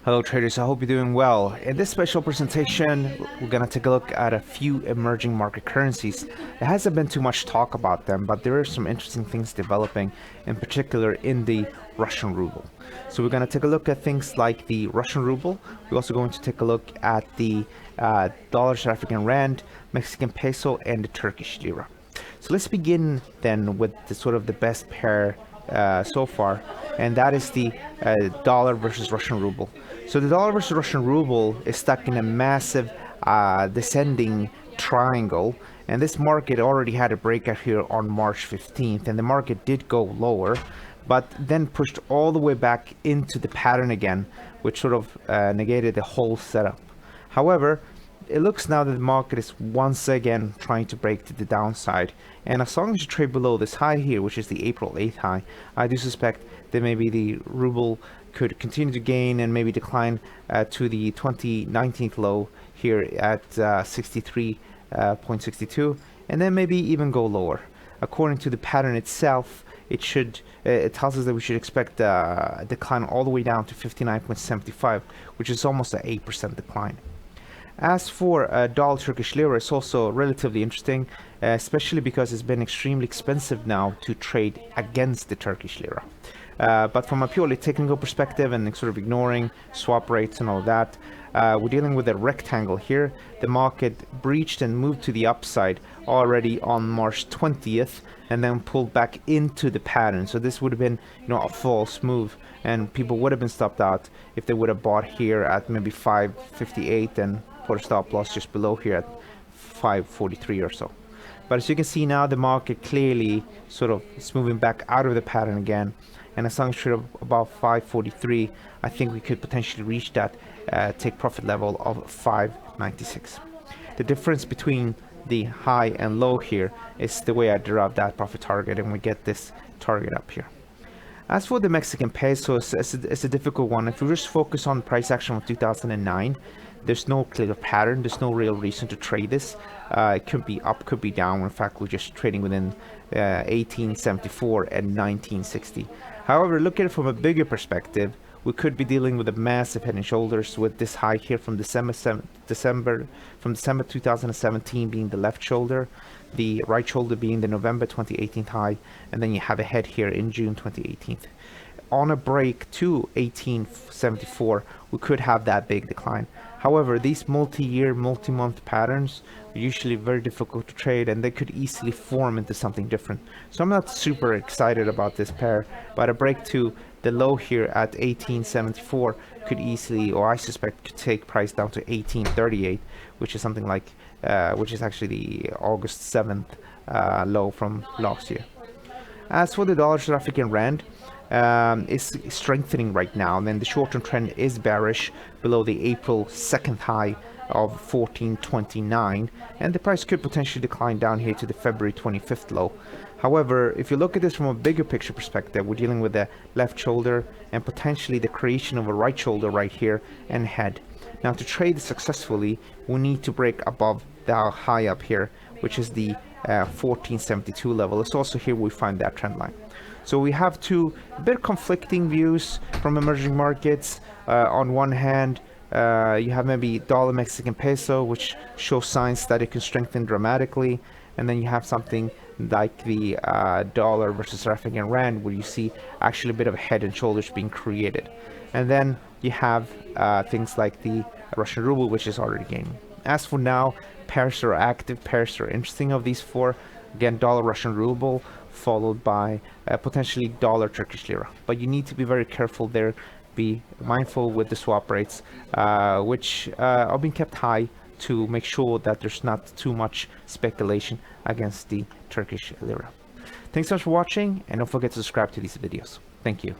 Hello traders, I hope you're doing well. In this special presentation, we're going to take a look at a few emerging market currencies. There hasn't been too much talk about them, but there are some interesting things developing, in particular in the Russian ruble. So we're going to take a look at things like the Russian ruble. We're also going to take a look at the dollar South African rand, Mexican peso, and the Turkish lira. So let's begin then with the best pair so far, and that is the dollar versus Russian ruble. So the dollar versus Russian ruble is stuck in a massive descending triangle, and this market already had a breakout here on March 15th, and the market did go lower, but then pushed all the way back into the pattern again, which sort of negated the whole setup. However, it looks now that the market is once again trying to break to the downside, and as long as you trade below this high here, which is the April 8th high, I do suspect that maybe the ruble could continue to gain and maybe decline to the 2019 low here at 63.62, and then maybe even go lower. According to the pattern itself, it tells us that we should expect a decline all the way down to 59.75, which is almost an 8% decline. As for dollar Turkish lira, it's also relatively interesting, especially because it's been extremely expensive now to trade against the Turkish lira. But from a purely technical perspective and sort of ignoring swap rates and all that, we're dealing with a rectangle here. The market breached and moved to the upside already on March 20th and then pulled back into the pattern. So this would have been, a false move, and people would have been stopped out if they would have bought here at maybe 558 and put a stop loss just below here at 543 or so. But as you can see now, the market clearly sort of is moving back out of the pattern again, and as long as we're above 543, I think we could potentially reach that take profit level of 596. The difference between the high and low here is the way I derive that profit target, and we get this target up here. As for the Mexican peso, it's a difficult one. If we just focus on price action of 2009, there's no clear pattern. There's no real reason to trade this. It could be up, could be down. In fact, we're just trading within 1874 and 1960. However, look at it from a bigger perspective. We could be dealing with a massive head and shoulders with this high here from December 2017 being the left shoulder, the right shoulder being the November 2018 high, and then you have a head here in June 2018. On a break to 1874, we could have that big decline. However, these multi-year, multi-month patterns are usually very difficult to trade, and they could easily form into something different. So I'm not super excited about this pair, but a break to the low here at 1874 could easily, or I suspect, could take price down to 1838, which is something like, which is actually the August 7th low from last year. As for the dollar South African rand, is strengthening right now, and then the short-term trend is bearish below the April 2nd high of 1429, and the price could potentially decline down here to the February 25th low. However, if you look at this from a bigger picture perspective, we're dealing with the left shoulder and potentially the creation of a right shoulder right here and head. Now, to trade successfully, we need to break above the high up here, which is the 1472 level. It's also here we find that trend line. So we have two a bit conflicting views from emerging markets. On one hand, you have maybe dollar Mexican peso, which shows signs that it can strengthen dramatically, and then you have something like the dollar versus South African rand, where you see actually a bit of a head and shoulders being created. And then you have things like the Russian ruble, which is already gaining. As for now, pairs are active, pairs are interesting of these four. Again, dollar Russian ruble, followed by potentially dollar Turkish lira. But you need to be very careful there. Be mindful with the swap rates, which are being kept high to make sure that there's not too much speculation against the Turkish lira. Thanks so much for watching, and don't forget to subscribe to these videos. Thank you.